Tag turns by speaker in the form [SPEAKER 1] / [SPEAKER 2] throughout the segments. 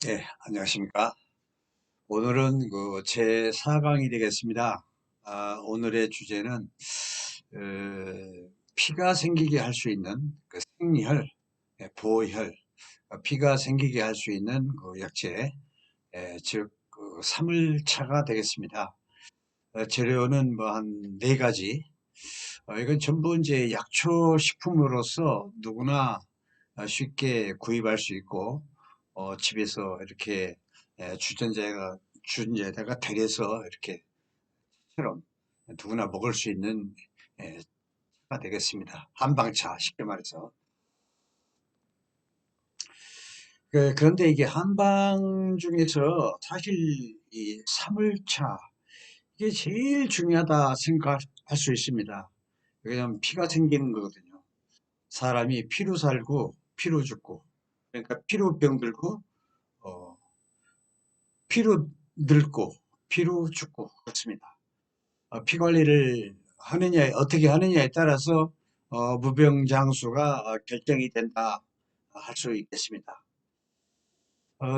[SPEAKER 1] 네, 안녕하십니까. 오늘은 제 4강이 되겠습니다. 오늘의 주제는 피가 생기게 할 수 있는 생리혈, 보혈, 피가 생기게 할 수 있는 약재, 즉 사물차가 되겠습니다. 재료는 뭐 한 네 가지. 이건 전부 이제 약초 식품으로서 누구나 쉽게 구입할 수 있고, 집에서 이렇게 주전자에다가 데려서 이렇게 처럼 누구나 먹을 수 있는 차가 되겠습니다. 한방차, 쉽게 말해서. 그런데 이게 한방 중에서 사실 이 사물차, 이게 제일 중요하다 생각할 수 있습니다. 왜냐하면 피가 생기는 거거든요. 사람이 피로 살고 피로 죽고, 그러니까 피로 병들고 어, 피로 늙고 피로 죽고 그렇습니다. 피 관리를 하느냐 어떻게 하느냐에 따라서 무병장수가 결정이 된다 할 수 있겠습니다.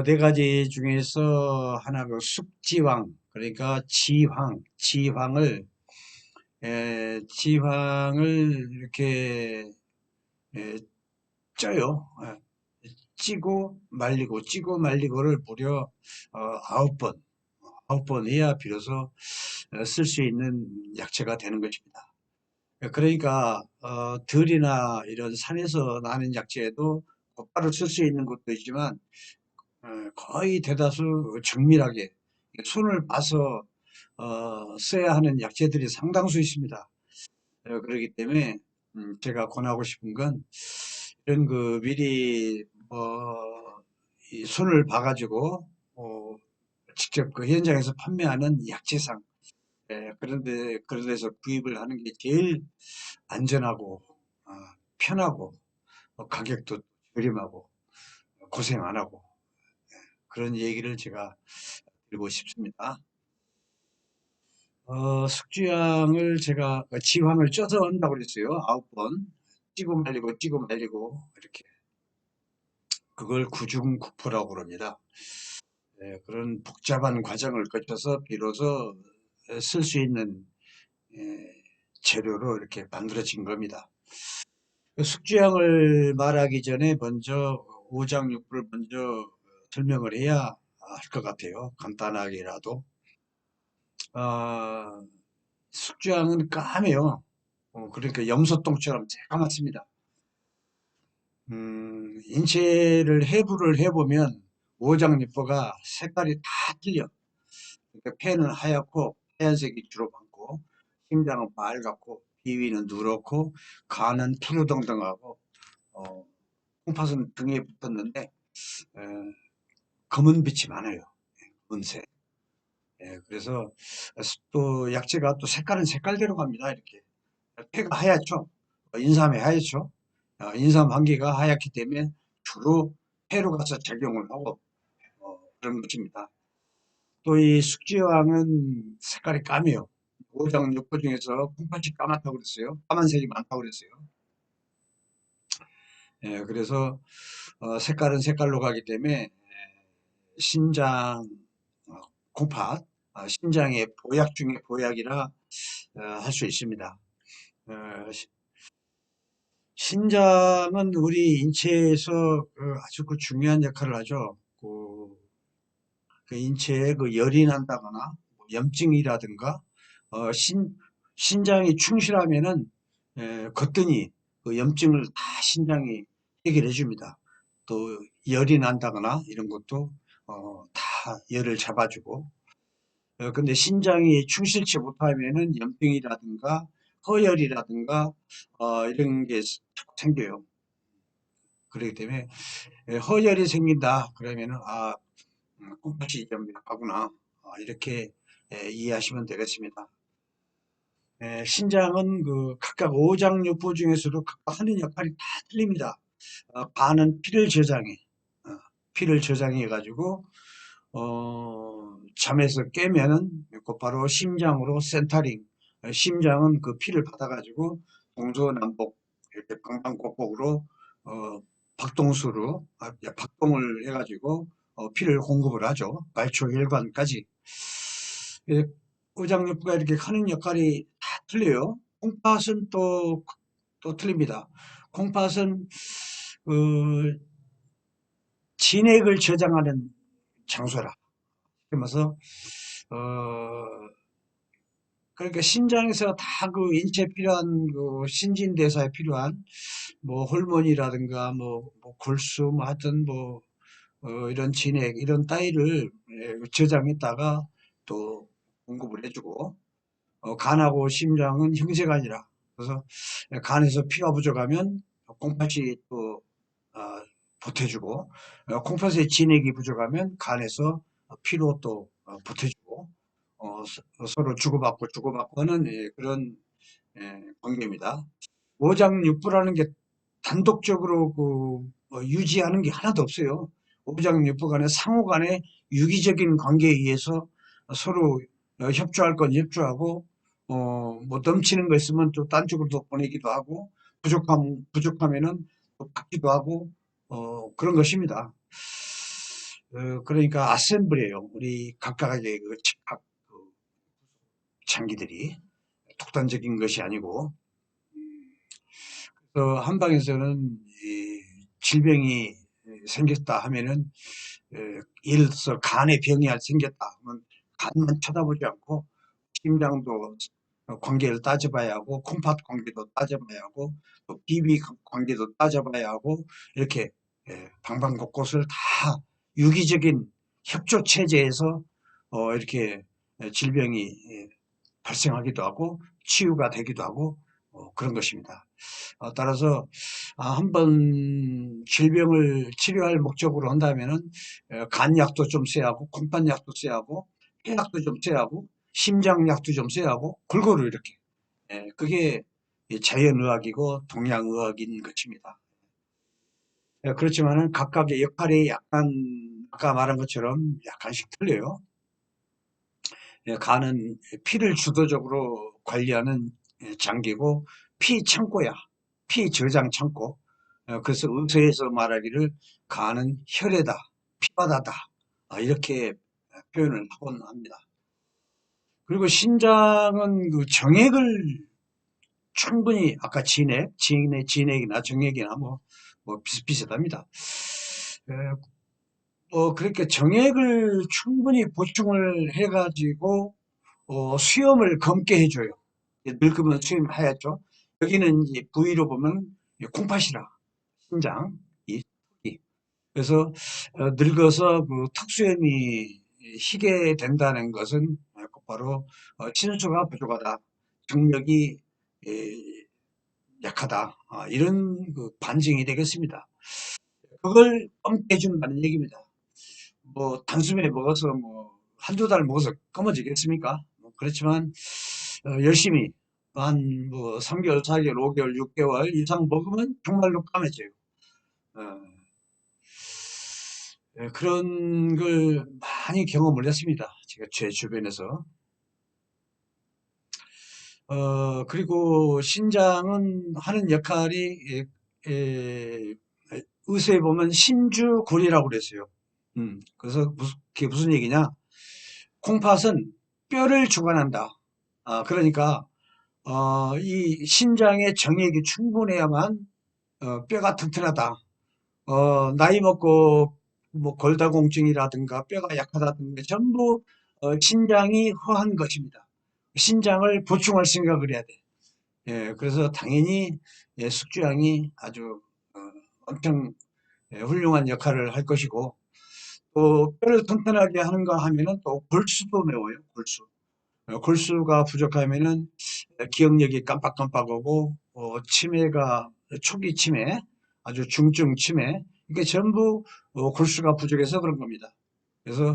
[SPEAKER 1] 네 가지 중에서 하나가 숙지황, 그러니까 지황을 이렇게 에, 쪄요. 찌고 말리고를 무려 9번, 9번 해야 비로소 쓸 수 있는 약재가 되는 것입니다. 그러니까 들이나 이런 산에서 나는 약재에도 곧바로 쓸 수 있는 것도 있지만 거의 대다수 정밀하게 손을 봐서 써야 하는 약재들이 상당수 있습니다. 그렇기 때문에 제가 권하고 싶은 건 이런 미리 이 손을 봐가지고 직접 그 현장에서 판매하는 약재상, 그런 데서 구입을 하는 게 제일 안전하고 어, 편하고 가격도 저렴하고 고생 안 하고 그런 얘기를 제가 드리고 싶습니다. 숙주향을 제가 지황을 쪄서 한다고 그랬어요. 9번. 찌고 말리고 이렇게. 그걸 구중구포라고 그럽니다. 그런 복잡한 과정을 거쳐서 비로소 쓸 수 있는 예, 재료로 이렇게 만들어진 겁니다. 숙주향을 말하기 전에 먼저 오장육부를 먼저 설명을 해야 할 것 같아요. 간단하게라도. 아, 숙주향은 까매요. 그러니까 염소똥처럼 새까맣습니다. 인체를 해부를 해보면 오장육부가 색깔이 다 틀려. 그러니까 폐는 하얗고 하얀색이 주로 많고, 심장은 빨갛고, 비위는 누렇고, 간은 푸르덩덩하고, 어, 콩팥은 등에 붙었는데 에, 검은 빛이 많아요. 검은색. 그래서 또 약재가 또 색깔은 색깔대로 갑니다. 이렇게 폐가 하얗죠. 인삼이 하얗죠. 인삼 한 개가 하얗기 때문에 주로 폐로 가서 작용을 하고 그런 것입니다. 또 이 숙지황은 색깔이 까매요. 오장육부 중에서 콩팥이 까맣다고 그랬어요. 까만색이 많다고 그랬어요. 그래서 색깔은 색깔로 가기 때문에 신장, 콩팥, 신장의 보약 중에 보약이라 할 수 있습니다. 어, 신장은 우리 인체에서 아주 중요한 역할을 하죠. 그 인체에 열이 난다거나 뭐 염증이라든가 신장이 충실하면은 거뜬히 그 염증을 다 신장이 해결해 줍니다. 또 열이 난다거나 이런 것도 다 열을 잡아주고 근데 신장이 충실치 못하면은 염증이라든가 허열이라든가 이런 게 생겨요. 그렇기 때문에 허열이 생긴다 그러면은 콩팥이 좀 약하구나 이렇게 이해하시면 되겠습니다. 신장은 각각 오장육부 중에서도 각각 하는 역할이 다 틀립니다. 간은 어, 피를 저장해 가지고 잠에서 깨면은 곧바로 심장으로 센터링, 심장은 그 피를 받아가지고 동서남북 이렇게 방방곡곡으로 어, 박동수로 박동을 해가지고 피를 공급을 하죠. 말초 혈관까지. 예, 오장육부가 이렇게 하는 역할이 다 틀려요. 콩팥은 또 틀립니다. 콩팥은 그 진액을 저장하는 장소라. 그러면서 그러니까 신장에서 다 그 인체에 필요한 그 신진대사에 필요한 뭐 호르몬이라든가 뭐 골수 뭐 하여튼 뭐 이런 진액 이런 따위를 저장했다가 또 공급을 해주고 간하고 심장은 형제간이라 그래서 간에서 피가 부족하면 콩팥이 또 보태주고 콩팥의 진액이 부족하면 간에서 피로 또 보태주고 서로 주고받고 하는 그런 관계입니다. 오장육부라는 게 단독적으로 유지하는 게 하나도 없어요. 오장육부 간의 상호 간의 유기적인 관계에 의해서 서로 협조할 건 협조하고 뭐 넘치는 거 있으면 또 딴 쪽으로 또 보내기도 하고 부족하면은 또 받기도 하고 그런 것입니다. 그러니까 아셈블이에요. 우리 각각의 각 장기들이 독단적인 것이 아니고 한방에서는 이 질병이 생겼다 하면은 예를 들어서 간에 병이 생겼다 하면 간만 쳐다보지 않고 심장도 관계를 따져봐야 하고 콩팥 관계도 따져봐야 하고 또 비비 관계도 따져봐야 하고 이렇게 방방곳곳을 다 유기적인 협조 체제에서 이렇게 질병이 발생하기도 하고 치유가 되기도 하고 그런 것입니다. 따라서 한번 질병을 치료할 목적으로 한다면은 간약도 좀 써야 하고 콩팥약도 써야 하고 폐약도 좀 써야 하고 심장약도 좀 써야 하고 골고루 이렇게 그게 자연의학이고 동양의학인 것입니다. 그렇지만은 각각의 역할이 약간 아까 말한 것처럼 약간씩 틀려요. 간은 피를 주도적으로 관리하는 장기고 피 창고야. 피 저장 창고. 그래서 의사에서 말하기를 간은 혈에다, 피바다다. 이렇게 표현을 하곤 합니다. 그리고 신장은 그 정액을 충분히 아까 진액이나 정액이나 뭐 비슷비슷합니다. 그렇게 정액을 충분히 보충을 해가지고 수염을 검게 해줘요. 늙으면 수염이 하얗죠. 여기는 이제 부위로 보면 콩팥이라 신장 이 턱이. 그래서 늙어서 그 턱수염이 희게 된다는 것은 곧바로 신수가 부족하다, 정력이 약하다 이런 그 반증이 되겠습니다. 그걸 검게 해준다는 얘기입니다. 뭐 단숨에 먹어서 뭐 한두 달 먹어서 검어지겠습니까? 그렇지만 열심히 한 뭐 3개월, 4개월, 5개월, 6개월 이상 먹으면 정말로 까매져요. 어, 그런 걸 많이 경험을 했습니다. 제가 제 주변에서. 그리고 신장은 하는 역할이 의사에 보면 신주골이라고 그랬어요. 그래서 그게 무슨 얘기냐? 콩팥은 뼈를 주관한다. 그러니까 이 신장의 정액이 충분해야만 뼈가 튼튼하다. 나이 먹고 뭐 골다공증이라든가 뼈가 약하다든가 전부 신장이 허한 것입니다. 신장을 보충할 생각을 해야 돼. 그래서 당연히 숙주양이 아주 엄청 훌륭한 역할을 할 것이고 또 뼈를 튼튼하게 하는가 하면은 또 골수도 매워요. 골수. 골수가 부족하면은 기억력이 깜빡깜빡하고 치매가 초기 치매, 아주 중증 치매 이게 전부 골수가 부족해서 그런 겁니다. 그래서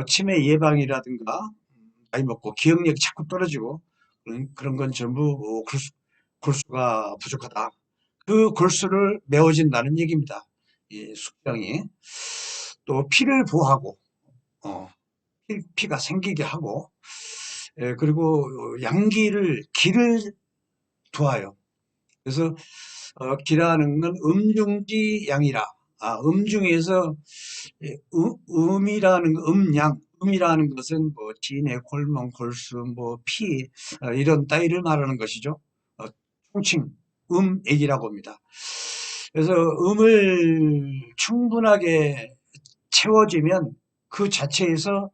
[SPEAKER 1] 치매 예방이라든가 나이 먹고 기억력이 자꾸 떨어지고 그런 건 전부 골수가 부족하다. 그 골수를 메워진다는 얘기입니다. 이 숙성이 또 피를 보호하고 어, 피가 생기게 하고 그리고 기를 도와요. 그래서 기라는 건 음중지 양이라 중에서 음이라는 것은 뭐 진해, 골몽, 골수, 뭐 피, 이런 따위를 말하는 것이죠. 총칭 음액이라고 합니다. 그래서 음을 충분하게 채워지면 그 자체에서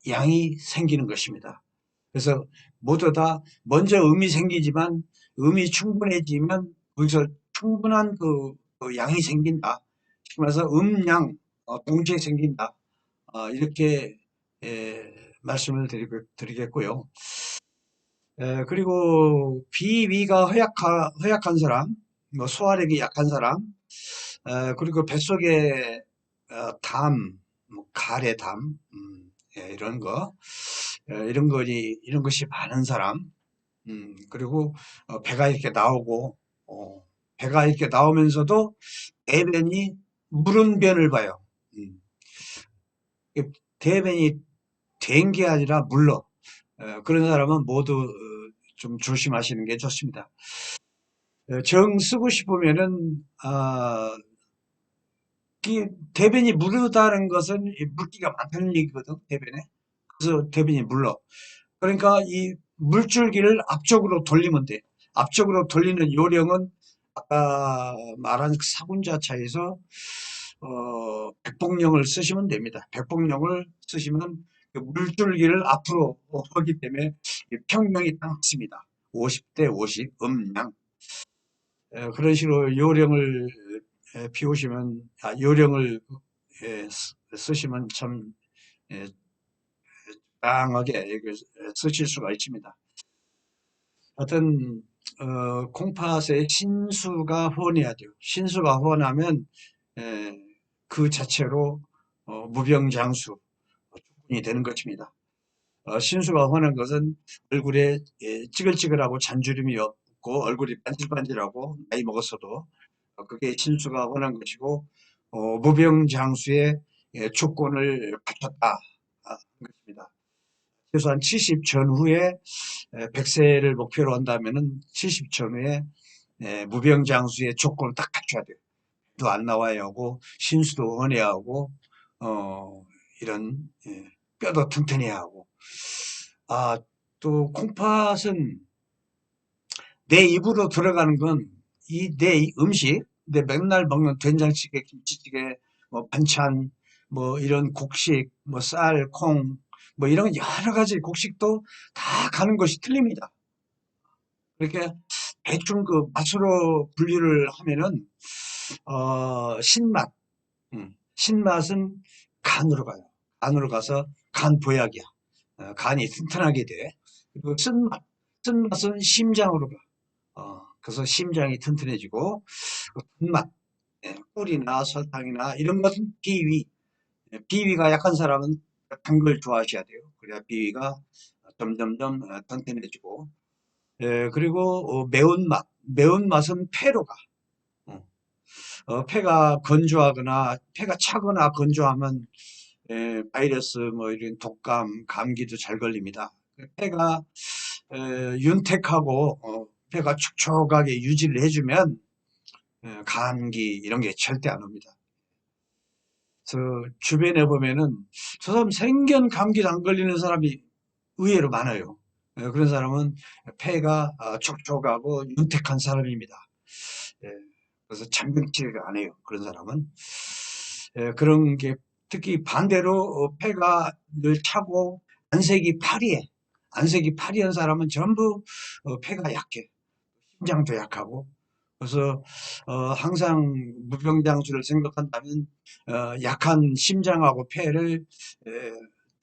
[SPEAKER 1] 양이 생기는 것입니다. 그래서 모두 다 먼저 음이 생기지만 음이 충분해지면 거기서 충분한 그 양이 생긴다. 지금 말해서 음양 동시에 생긴다. 이렇게 말씀을 드리겠고요. 그리고 비위가 허약한 사람, 뭐 소화력이 약한 사람, 그리고 뱃속에 담, 뭐 가래 담, 이런 거, 이런 것이 많은 사람, 그리고 배가 이렇게 나오고, 배가 이렇게 나오면서도 대변이 무른 변을 봐요. 음, 대변이 된 게 아니라 물러. 그런 사람은 모두 좀 조심하시는 게 좋습니다. 정 쓰고 싶으면은, 이 대변이 무르다는 것은 이 물기가 많다는 얘기거든, 대변에. 그래서 대변이 물러. 그러니까 이 물줄기를 앞쪽으로 돌리면 돼. 앞쪽으로 돌리는 요령은 아까 말한 사군자차에서 백복령을 쓰시면 됩니다. 백복령을 쓰시면 그 물줄기를 앞으로 하기 때문에 평명이 딱 맞습니다. 50대 50 음양. 그런 식으로 요령을 비우시면, 요령을 쓰시면 참 다양하게 쓰실 수가 있습니다. 하여튼 콩팥의 신수가 훤해야 돼요. 신수가 훤하면 에, 그 자체로 무병장수 조건이 되는 것입니다. 신수가 훤한 것은 얼굴에 찌글찌글하고 잔주름이 없고 얼굴이 반질반질하고 나이 먹었어도 그게 신수가 훤한 것이고 무병장수의 조건을 갖췄다 것입니다. 최소한 70 전후에 100세를 목표로 한다면은 70 전후에 무병장수의 조건을 딱 갖춰야 돼요. 또 안 나와야 하고 신수도 원해야 하고 이런 뼈도 튼튼해야 하고 또 콩팥은 내 입으로 들어가는 건 이 내 음식 내 맨날 먹는 된장찌개, 김치찌개, 뭐 반찬, 뭐 이런 곡식, 뭐 쌀, 콩, 뭐 이런 여러 가지 곡식도 다 가는 것이 틀립니다. 그렇게 대충 그 맛으로 분류를 하면은 신맛, 신맛은 간으로 가요. 간으로 가서 간 보약이야. 간이 튼튼하게 돼. 그리고 쓴맛은 심장으로 가. 그래서 심장이 튼튼해지고 단맛, 꿀이나 설탕이나 이런 것은 비위. 비위가 약한 사람은 단 걸 좋아하셔야 돼요. 그래야 비위가 점점점 튼튼해지고. 그리고 매운맛. 매운맛은 폐로 가. 어, 폐가 건조하거나 폐가 차거나 건조하면 바이러스 뭐 이런 독감, 감기도 잘 걸립니다. 폐가 윤택하고 폐가 촉촉하게 유지를 해주면 감기 이런 게 절대 안 옵니다. 주변에 보면은 저 사람 생견 감기도 안 걸리는 사람이 의외로 많아요. 그런 사람은 폐가 촉촉하고 윤택한 사람입니다. 예, 그래서 잔병치레를 안 해요. 그런 사람은. 그런 게 특히 반대로 폐가 늘 차고 안색이 파리한 사람은 전부 폐가 약해. 심장도 약하고. 그래서 항상 무병장수를 생각한다면 약한 심장하고 폐를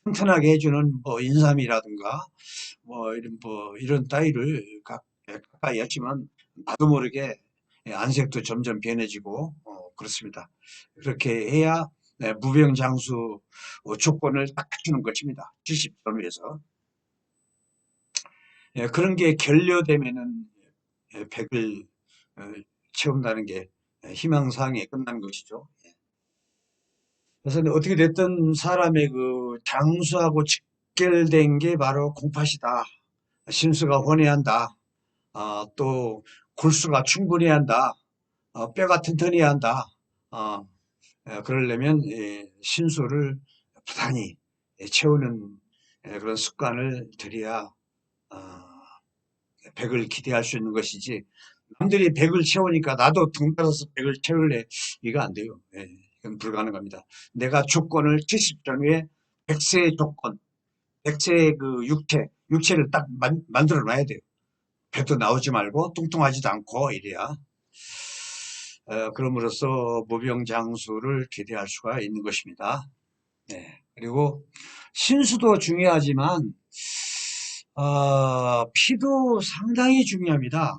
[SPEAKER 1] 튼튼하게 해주는 뭐 인삼이라든가 뭐 이런 따위를 가까이 하시면 나도 모르게 안색도 점점 변해지고 그렇습니다. 그렇게 해야 무병장수 조건을 딱 갖추는 것입니다. 70전후에서 그런 게 결여되면은 100을 채운다는 게 희망사항에 끝난 것이죠. 그래서 어떻게 됐든 사람의 그 장수하고 직결된 게 바로 콩팥이다. 신수가 혼해야 한다. 또 골수가 충분해야 한다. 뼈가 튼튼해야 한다. 그러려면 신수를 부단히 채우는 그런 습관을 들여야 어, 100을 기대할 수 있는 것이지, 남들이 100을 채우니까 나도 등받아서 100을 채울래, 이거 안 돼요. 이건 불가능합니다. 내가 조건을 70전 후에 100세의 조건, 100세의 그 육체를 딱 만들어 놔야 돼요. 배도 나오지 말고 뚱뚱하지도 않고 이래야 그럼으로써 무병장수를 기대할 수가 있는 것입니다. 그리고 신수도 중요하지만 피도 상당히 중요합니다.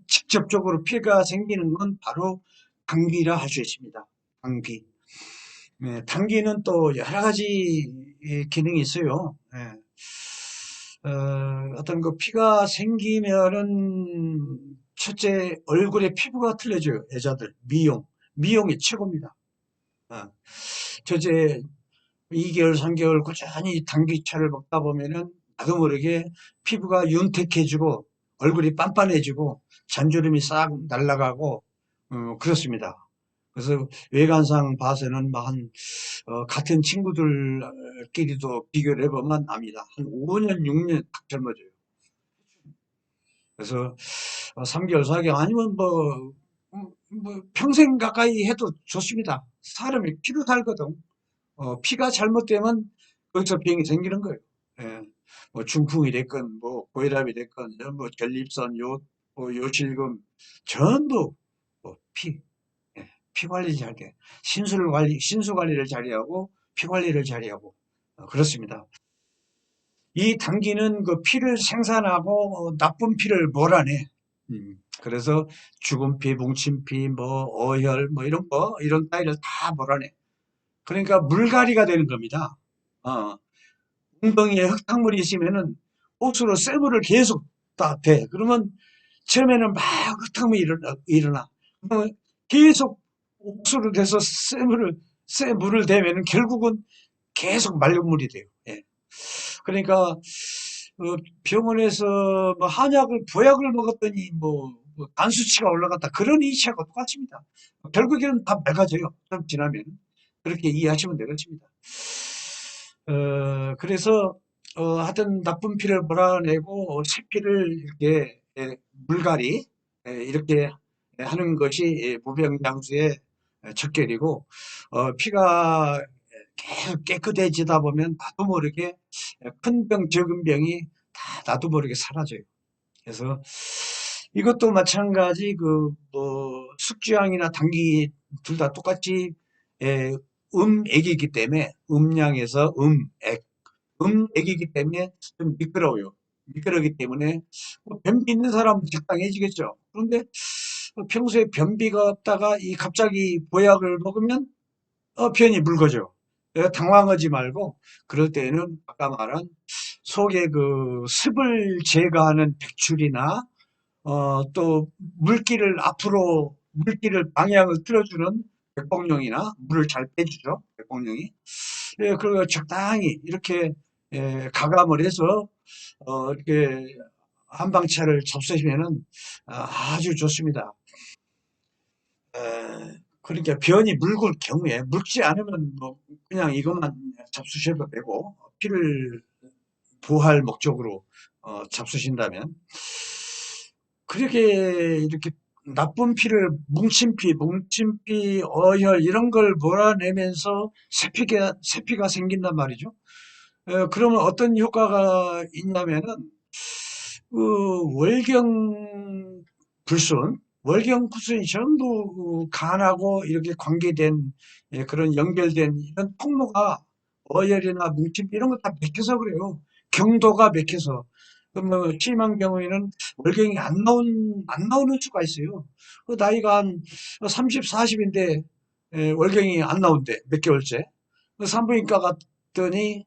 [SPEAKER 1] 직접적으로 피가 생기는 건 바로 당귀라 할 수 있습니다. 당귀. 당귀는 또 여러 가지 기능이 있어요. 어떤 그 피가 생기면은 첫째 얼굴에 피부가 틀려져요. 여자들 미용이 최고입니다. 첫째 2개월 3개월 꾸준히 당귀차를 먹다 보면은 나도 모르게 피부가 윤택해지고 얼굴이 빤빤해지고 잔주름이 싹 날아가고 그렇습니다. 그래서 외관상 봐서는 같은 친구들끼리도 비교를 해보면 압니다. 한 5년 6년 딱 젊어져요. 그래서 3개월 4개월 아니면 뭐 평생 가까이 해도 좋습니다. 사람이 피로 살거든. 피가 잘못되면 거기서 병이 생기는 거예요. 예. 뭐 중풍이 됐건 뭐 고혈압이 됐건 뭐 전립선 뭐 요실금 전부 뭐 피 관리 잘해. 신수 관리를 잘해하고 피 관리를 잘해하고 그렇습니다. 이 당기는 그 피를 생산하고 나쁜 피를 몰아내. 그래서 죽은 피, 뭉친 피, 뭐 어혈, 뭐 이런 따위를 다 몰아내. 그러니까 물갈이가 되는 겁니다. 어, 웅덩이에 흙탕물이 있으면은 옥수로 쇠물을 계속 다 대. 그러면 처음에는 막 흙탕물이 일어나. 그러면 계속 옥수로 돼서 쇠 물을 대면은 결국은 계속 맑은 물이 돼요. 그러니까 병원에서 뭐 한약을 보약을 먹었더니 간 수치가 올라갔다, 그런 이치하고 똑같습니다. 결국에는 다 맑아져요. 좀 지나면. 그렇게 이해하시면 되겠습니다. 그래서 하여튼 나쁜 피를 몰아내고 새 피를 이렇게 물갈이 이렇게 하는 것이 무병장수의 척결이고, 피가 계속 깨끗해지다 보면 나도 모르게 큰 병, 적은 병이 다 나도 모르게 사라져요. 그래서 이것도 마찬가지 숙주향이나 당귀 둘 다 똑같이 음액이기 때문에, 음량에서 음액, 음액이기 때문에 좀 미끄러워요. 미끄러기 때문에 변비 있는 사람은 적당해지겠죠. 그런데 평소에 변비가 없다가 이 갑자기 보약을 먹으면 변이 묽어져. 그래서 당황하지 말고 그럴 때는 아까 말한 속에 그 습을 제거하는 백출이나 또 물기를 방향을 틀어주는 백봉용이나 물을 잘 빼주죠. 백봉용이. 그리고 적당히 이렇게 가감을 해서 이렇게 한방차를 접수시면은 아주 좋습니다. 그러니까 변이 묽을 경우에, 묽지 않으면 뭐 그냥 이것만 잡수셔도 되고, 피를 부할 목적으로 잡수신다면, 그렇게 이렇게 나쁜 피를 뭉친 피, 어혈 이런 걸 몰아내면서 새피가 생긴단 말이죠. 그러면 어떤 효과가 있냐면은 월경 월경불순이 전부 간하고 이렇게 관계된 그런 연결된 이런 통로가 어혈이나 뭉침 이런 거 다 맥혀서 그래요. 경도가 맥혀서. 그러면 심한 경우에는 월경이 안 나오는 수가 있어요. 그 나이가 한 30, 40인데 월경이 안 나온대, 몇 개월째. 그 산부인과 갔더니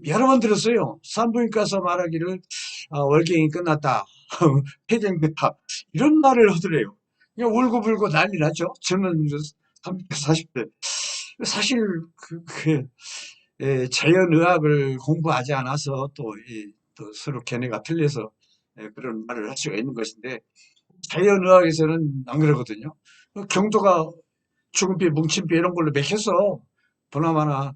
[SPEAKER 1] 여러 번 들었어요. 산부인과에서 말하기를 월경이 끝났다. 폐경됐다. 이런 말을 하더래요. 그냥 울고불고 난리 나죠. 젊은 30대, 40대. 사실 자연의학을 공부하지 않아서 또 서로 견해가 틀려서 그런 말을 할 수가 있는 것인데, 자연의학에서는 안 그러거든요. 경도가 죽은 피, 뭉친 피 이런 걸로 맥혀서 보나마나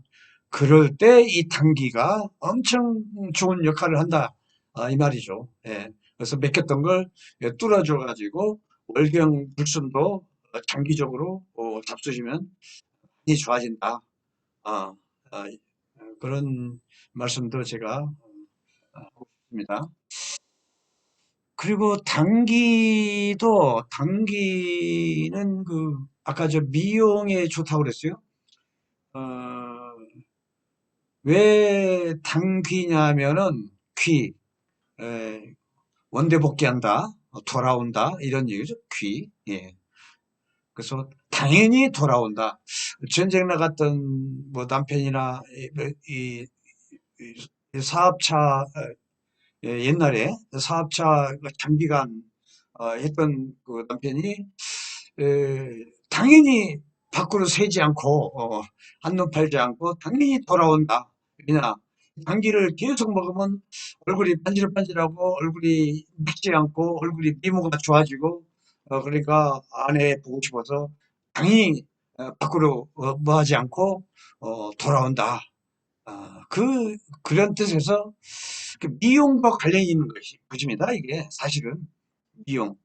[SPEAKER 1] 그럴 때 이 당기가 엄청 좋은 역할을 한다. 이 말이죠. 예. 그래서 맥혔던 걸 뚫어줘 가지고 월경 불순도 장기적으로 잡수시면 많이 좋아진다. 아, 아, 그런 말씀도 제가 하고 싶습니다. 그리고 당기는 아까 저 미용에 좋다고 그랬어요. 어, 왜 당귀냐면은 귀, 에, 원대복귀한다, 돌아온다, 이런 얘기죠. 귀. 예. 그래서 당연히 돌아온다. 전쟁 나갔던 뭐 남편이나 이 사업차 옛날에 사업차 장기간 했던 그 남편이 당연히 밖으로 새지 않고 한눈 팔지 않고 당연히 돌아온다. 왜냐 당기를 계속 먹으면 얼굴이 반질반질하고 얼굴이 늙지 않고 얼굴이 미모가 좋아지고 그러니까 아내 보고 싶어서 당연히 밖으로 뭐 하지 않고 돌아온다. 그런 뜻에서 그 미용과 관련이 있는 것이 것입니다. 이게 사실은 미용.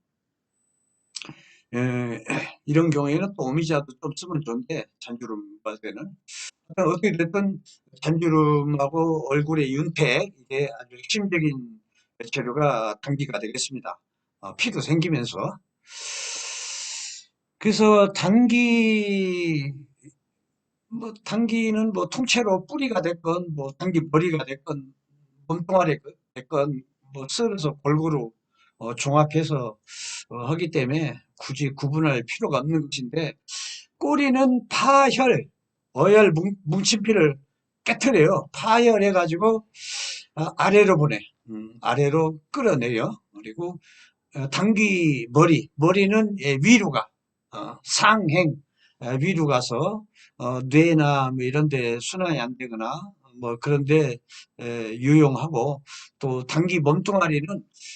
[SPEAKER 1] 에, 이런 경우에는 또 오미자도 좀 쓰면 좋은데 잔주름 발에는 어떻게 됐든 잔주름하고 얼굴의 윤택 이게 아주 핵심적인 재료가 당기가 되겠습니다. 피도 생기면서 그래서 당기는 뭐 통째로 뿌리가 됐건 뭐 당기 머리가 됐건 몸뚱아리 됐건 뭐 썰어서 골고루 종합해서 하기 때문에 굳이 구분할 필요가 없는 것인데 꼬리는 파혈, 어혈 뭉친 피를 깨트려요. 파열해가지고 아래로 보내. 아래로 끌어내요. 그리고 당귀 머리는 위로 가. 상행 위로 가서 뇌나 뭐 이런 데 순환이 안 되거나 뭐 그런 데 유용하고 또 당귀 몸뚱아리는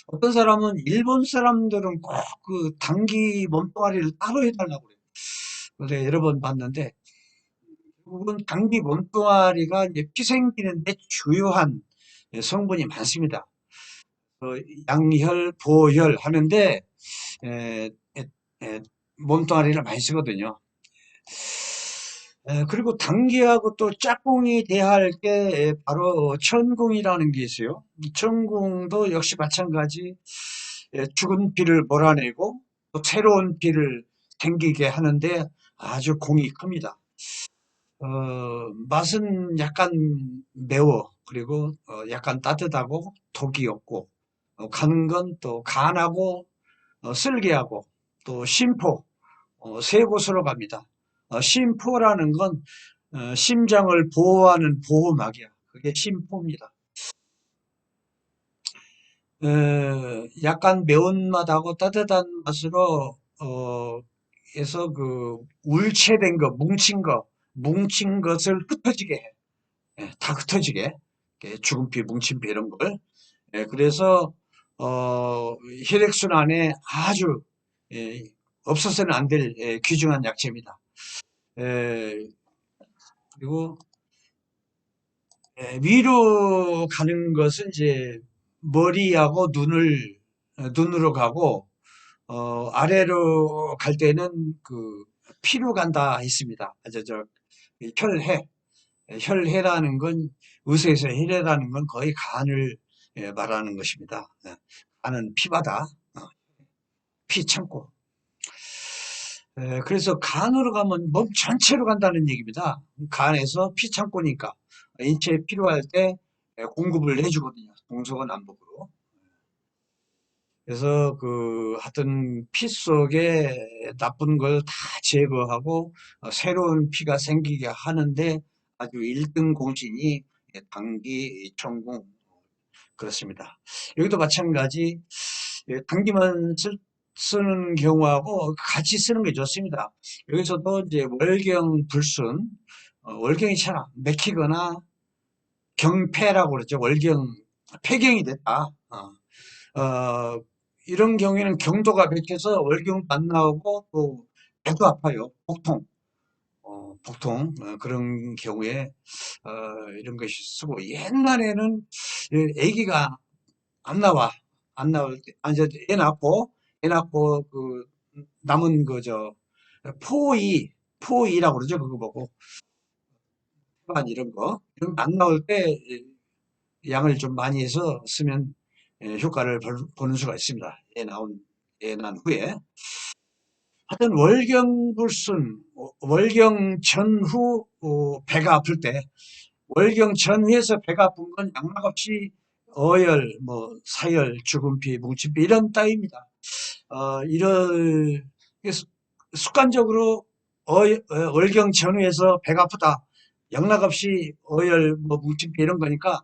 [SPEAKER 1] 어떤 사람은 일본 사람들은 꼭 그 당귀 몸뚱아리를 따로 해달라고 그래요. 그래서 여러 번 봤는데 결국은 당귀 몸뚱아리가 이제 피 생기는데 주요한 성분이 많습니다. 어, 양혈, 보혈 하는데 에, 에, 에, 몸뚱아리를 많이 쓰거든요. 그리고 당귀하고 또 짝꿍이 돼야 할 게 바로 천궁이라는 게 있어요. 이 천궁도 역시 마찬가지 죽은 피를 몰아내고 또 새로운 피를 생기게 하는데 아주 공이 큽니다. 맛은 약간 매워. 그리고 약간 따뜻하고 독이 없고 가는 건 또 간하고 쓸개하고 또 심포 세 곳으로 갑니다. 심포라는 건 심장을 보호하는 보호막이야. 그게 심포입니다. 약간 매운맛하고 따뜻한 맛으로 해서 그 울체된 거, 뭉친 것을 흩어지게 해. 다 흩어지게. 죽은 피, 뭉친 피 이런 걸. 그래서 혈액순환에 아주 예, 없어서는 안 될 귀중한 약재입니다. 에, 그리고 위로 가는 것은 이제 머리하고 눈으로 가고 아래로 갈 때는 그 피로 간다 했습니다. 혈해 혈해라는 건 의사에서 혈해라는 건 거의 간을 말하는 것입니다. 간은 피바다, 피 참고. 그래서 간으로 가면 몸 전체로 간다는 얘기입니다. 간에서 피 창고니까 인체에 필요할 때 공급을 해주거든요. 동서남북으로. 그래서 하여튼 피 속에 나쁜 걸 다 제거하고 새로운 피가 생기게 하는데 아주 1등 공신이 당기, 천궁 그렇습니다. 여기도 마찬가지 당기만 쓰는 경우하고 같이 쓰는 게 좋습니다. 여기서도 이제 월경 불순, 월경이 잘 맥히거나 경패라고 그러죠. 월경 폐경이 됐다. 이런 경우에는 경도가 맥혀서 월경도 안 나오고 또 배도 아파요. 복통. 보통 그런 경우에 이런 것이 쓰고, 옛날에는 아기가 안 나와. 안 나올 때, 이제 애 낳고, 그, 남은 포이, 포이라고 그러죠. 그거 보고. 이런 거 안 나올 때 양을 좀 많이 해서 쓰면 효과를 보는 수가 있습니다. 애 난 후에. 하여튼 월경불순, 월경 전후 배가 아플 때, 월경 전후에서 배가 아픈 건 양락없이 어열, 사열, 주근피, 뭉친피 이런 따위입니다. 이런 습관적으로 월경 전후에서 배가 아프다. 양락없이 어열, 뭉친피 이런 거니까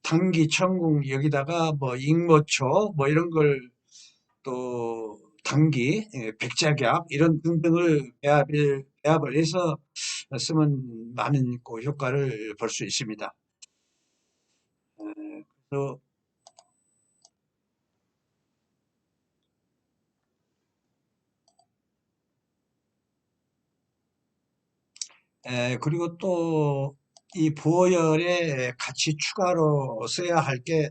[SPEAKER 1] 당기, 천궁 여기다가 익모초 이런 걸 또 당기, 백작약 이런 등등을 배합을 해서 쓰면 많은 효과를 볼 수 있습니다. 또, 그리고 또 이 보혈에 같이 추가로 써야 할 게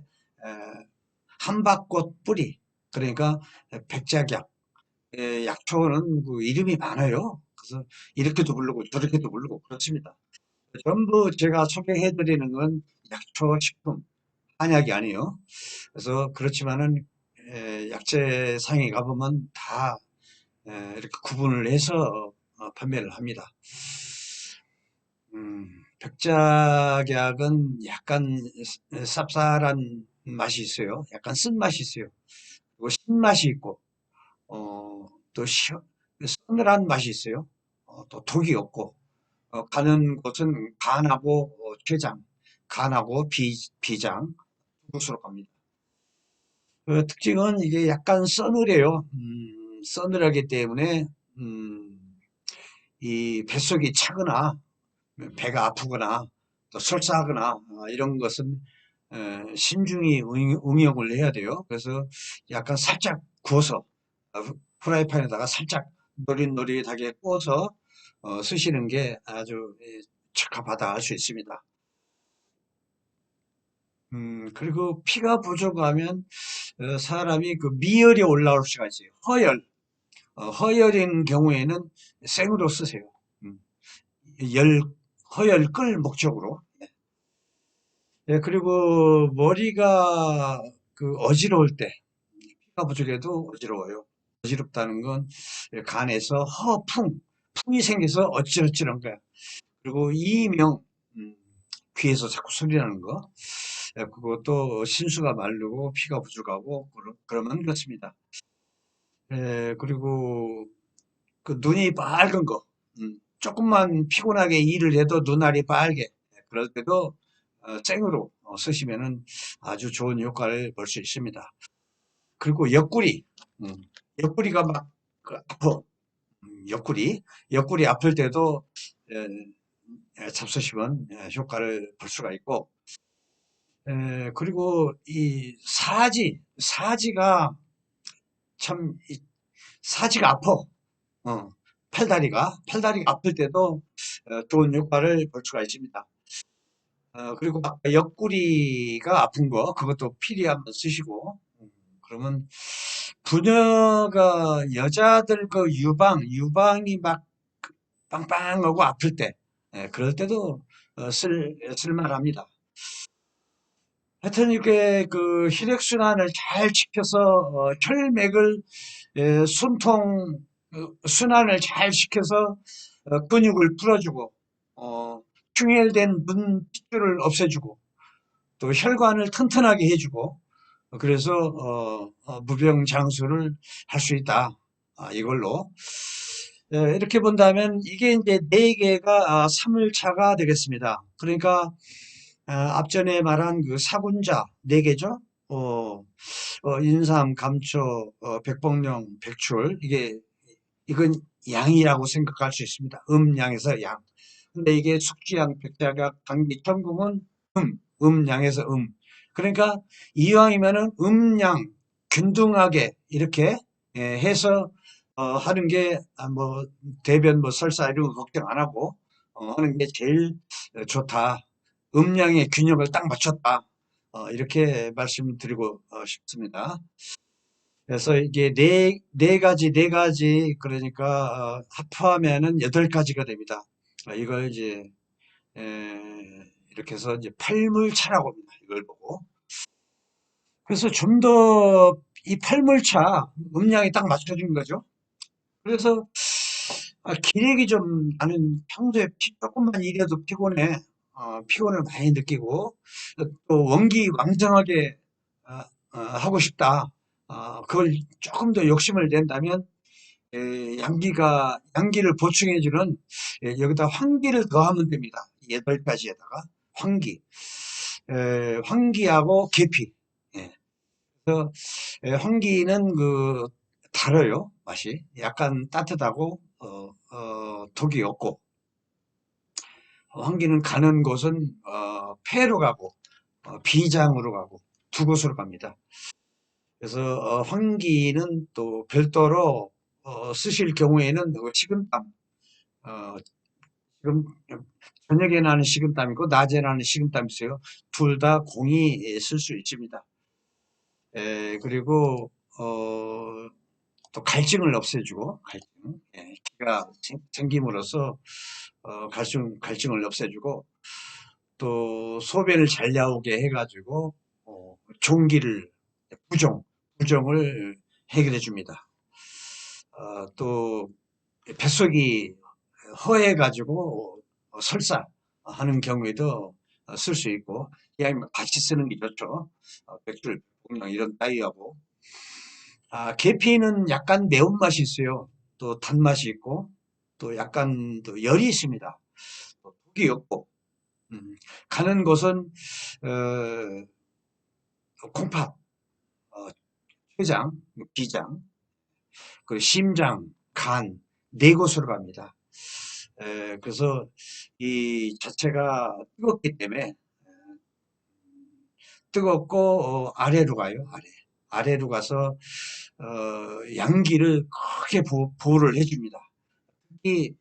[SPEAKER 1] 한박꽃 뿌리, 그러니까 백작약. 약초는 그 이름이 많아요. 그래서 이렇게도 부르고 저렇게도 부르고 그렇습니다. 전부 제가 소개해 드리는 건 약초 식품, 한약이 아니에요. 그래서 그렇지만은 약재 상에 가보면 다 이렇게 구분을 해서 판매를 합니다. 백작약은 약간 쌉쌀한 맛이 있어요. 약간 쓴맛이 있어요. 그리고 신맛이 있고, 또 서늘한 맛이 있어요. 또 독이 없고, 가는 곳은 간하고 췌장, 간하고 비장, 곳으로 갑니다. 그 특징은 이게 약간 서늘해요. 서늘하기 때문에, 음, 이 뱃속이 차거나, 배가 아프거나, 또 설사하거나, 이런 것은, 신중히 응용을 해야 돼요. 그래서 약간 살짝 구워서, 프라이팬에다가 살짝 노릇노릇하게 구워서, 쓰시는 게 아주 적합하다 할 수 있습니다. 그리고 피가 부족하면, 사람이 그 미열이 올라올 수가 있어요. 허열인 경우에는 생으로 쓰세요. 음, 열, 허열 끌 목적으로. 예, 그리고 머리가 어지러울 때, 피가 부족해도 어지러워요. 어지럽다는 건 간에서 풍이 생겨서 어찌어찌한 거야. 그리고 이명, 음, 귀에서 자꾸 소리 나는 거. 그것도 신수가 마르고 피가 부족하고 그러면 그렇습니다. 그리고 그 눈이 빨간 거, 조금만 피곤하게 일을 해도 눈알이 빨개. 그럴 때도 생으로 쓰시면은 아주 좋은 효과를 볼 수 있습니다. 그리고 음, 옆구리가 아파. 옆구리 아플 때도 잡수시면 효과를 볼 수가 있고, 그리고 이 사지가 참, 사지가 아파. 팔다리가 아플 때도 좋은 효과를 볼 수가 있습니다. 그리고 아까 옆구리가 아픈 거, 그것도 필히 한번 쓰시고, 그러면 부녀가 여자들 유방이 막 빵빵하고 아플 때, 그럴 때도 쓸만합니다. 하여튼 이렇게 그 혈액순환을 잘 지켜서 혈맥을 순통 순환을 잘 시켜서 근육을 풀어주고 충혈된 핏줄을 없애주고 또 혈관을 튼튼하게 해주고 그래서 무병장수를 할 수 있다. 이걸로 이렇게 본다면 이게 이제 네 개가 삼을차가 되겠습니다. 그러니까 앞전에 말한 그 사군자 네 개죠. 인삼, 감초, 백복령, 백출 이건 양이라고 생각할 수 있습니다. 양에서 양. 근데 이게 숙지양, 백작약, 당기, 천궁은 양에서 그러니까 이왕이면은 양 균등하게 이렇게 해서 하는 게, 뭐, 대변, 뭐, 설사 이런 거 걱정 안 하고, 하는 게 제일 좋다. 음양의 균형을 딱 맞췄다. 이렇게 말씀드리고 싶습니다. 그래서 이게 네 가지, 그러니까, 합하면은 8가지가 됩니다. 이걸 이제, 이렇게 해서 이제 팔물차라고 합니다. 이걸 보고. 그래서 좀 더 이 팔물차, 음량이 딱 맞춰진 거죠. 그래서 기력이 좀 나는 평소에 조금만 일해도 피곤해. 피곤을 많이 느끼고 또 원기 왕성하게 하고 싶다. 그걸 조금 더 욕심을 낸다면 양기를 보충해주는 여기다 황기를 더하면 됩니다. 8가지에다가 황기, 황기하고 계피. 예. 그래서 황기는 달아요, 맛이. 약간 따뜻하고 독이 없고, 황기는 가는 곳은 폐로 가고 비장으로 가고 두 곳으로 갑니다. 그래서 황기는 또 별도로 쓰실 경우에는 식은땀, 어, 지금 저녁에 나는 식은땀이고 낮에 나는 식은땀이 있어요. 둘 다 공이 쓸 수 있습니다. 그리고 또 갈증을 없애주고, 기가 생김으로써 갈증을 없애주고, 또 소변을 잘 나오게 해가지고 종기를 부종을 해결해 줍니다. 또 뱃속이 허해가지고 설사하는 경우에도 쓸 수 있고, 그냥 같이 쓰는 게 좋죠. 백출, 복랑 이런 따위하고. 계피는 약간 매운맛이 있어요. 또 단맛이 있고, 또 약간 또 열이 있습니다. 또 독이 없고, 가는 곳은, 콩팥, 어, 췌장, 비장, 그리고 심장, 간, 네 곳으로 갑니다. 그래서 이 자체가 뜨겁기 때문에 뜨겁고 아래로 가요. 아래로 가서 양기를 크게 보호를 해줍니다. 이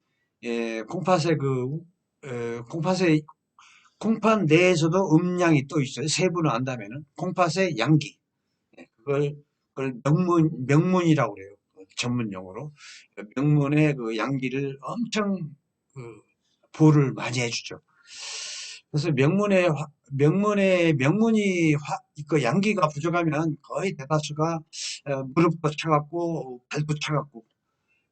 [SPEAKER 1] 콩팥의 콩팥 내에서도 음양이 또 있어요. 세분을 안다면은 콩팥의 양기, 그걸 명문이라고 그래요. 전문 용어로 명문의 그 양기를 엄청 그 보호를 많이 해주죠. 그래서 그 양기가 부족하면 거의 대다수가 무릎도 차갑고 발도 차갑고,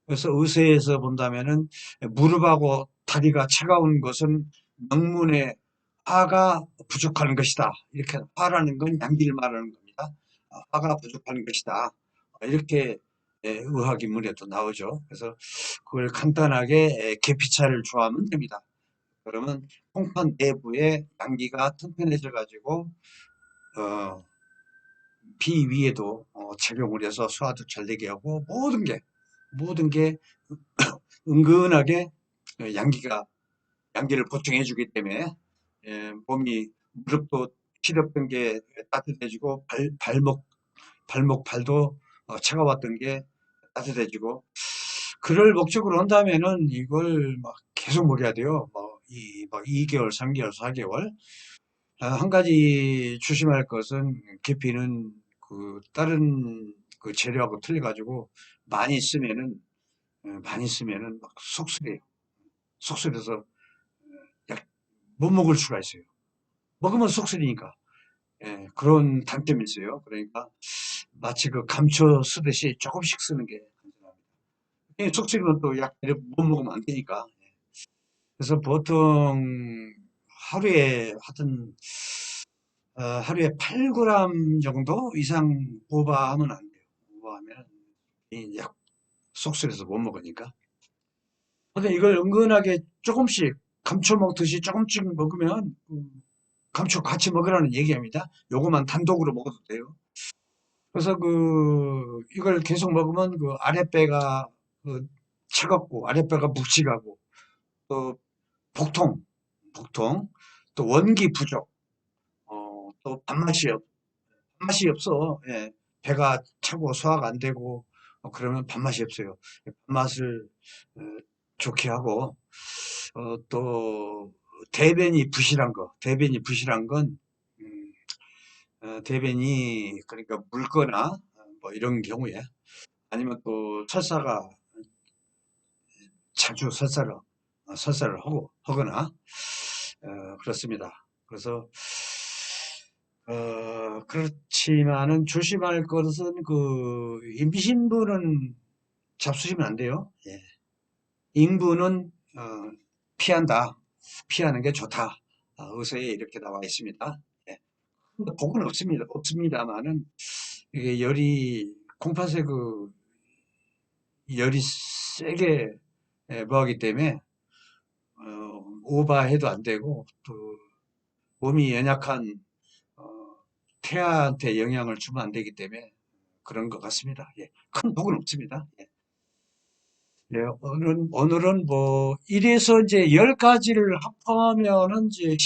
[SPEAKER 1] 그래서 의사에서 본다면은 무릎하고 다리가 차가운 것은 명문의 화가 부족한 것이다. 이렇게 화라는 건 양기를 말하는 겁니다. 화가 부족한 것이다. 이렇게 의학인문에도 나오죠. 그래서 그걸 간단하게 계피차를 좋아하면 됩니다. 그러면 콩팥 내부에 양기가 튼튼해져 가지고 어, 비 위에도 적용을 해서 소화도 잘 되게 하고 모든 게 은근하게 양기를 보충해 주기 때문에 몸이 무릎도 시렵던 게 따뜻해지고 발도 차가웠던 게 따뜻해지고, 그럴 목적으로 한다면은 이걸 막 계속 먹여야 돼요. 뭐 2개월, 3개월, 4개월. 한 가지 조심할 것은 계피는 다른 재료하고 틀려가지고 많이 쓰면은 막 속쓰려요. 속쓰려서 못 먹을 수가 있어요. 먹으면 속쓰리니까. 그런 단점이 있어요. 그러니까 마치 감초 쓰듯이 조금씩 쓰는 게 안전합니다. 속쓰리면 또 약 못 먹으면 안 되니까. 그래서 보통 하루에 하여튼 하루에 8g 정도 이상 오버하면 안 돼요. 오버하면 약 속쓰려서 못 먹으니까. 근데 이걸 은근하게 조금씩 감초 먹듯이 조금씩 먹으면 감초 같이 먹으라는 얘기입니다. 요거만 단독으로 먹어도 돼요. 그래서 이걸 계속 먹으면 아랫배가 차갑고 아랫배가 묵직하고 또 복통, 복통, 또 원기 부족, 또 밥맛이 없어. 예. 배가 차고 소화가 안 되고 그러면 밥맛이 없어요. 밥맛을 어, 좋게 하고, 또 대변이 부실한 건 음, 대변이 그러니까 묽거나 뭐 이런 경우에, 아니면 또 설사가 자주 설사를 하거나 그렇습니다. 그래서 그렇지만은 조심할 것은 그 임신부는 잡수시면 안 돼요. 예. 인부는 피한다. 피하는 게 좋다. 의서에 이렇게 나와 있습니다. 예. 복은 없습니다만은 이게 콩팥에 그 열이 세게 뭐하기 때문에 오버해도 안 되고, 또 몸이 연약한 어, 태아한테 영향을 주면 안 되기 때문에 그런 것 같습니다. 예. 큰 복은 없습니다. 예. 예, 오늘은 뭐 1에서 이제 10가지를 합하면은 이제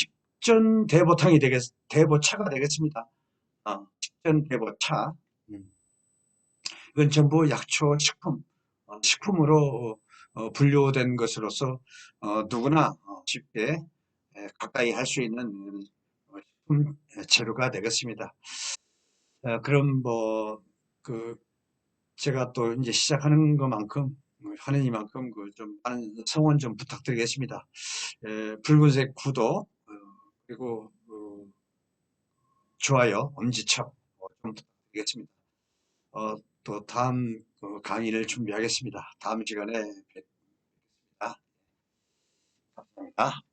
[SPEAKER 1] 대보차가 되겠습니다. 식전대보차. 음. 이건 전부 약초 식품으로 분류된 것으로서 누구나 쉽게 가까이 할 수 있는 식품 재료가 되겠습니다. 그럼 뭐 그 제가 또 이제 시작하는 것만큼 하는 이만큼 그 좀 많은 성원 좀 부탁드리겠습니다. 붉은색 구독, 그리고 좋아요, 엄지척 좀 부탁드리겠습니다. 또 다음 강의를 준비하겠습니다. 다음 시간에 뵙겠습니다. 감사합니다.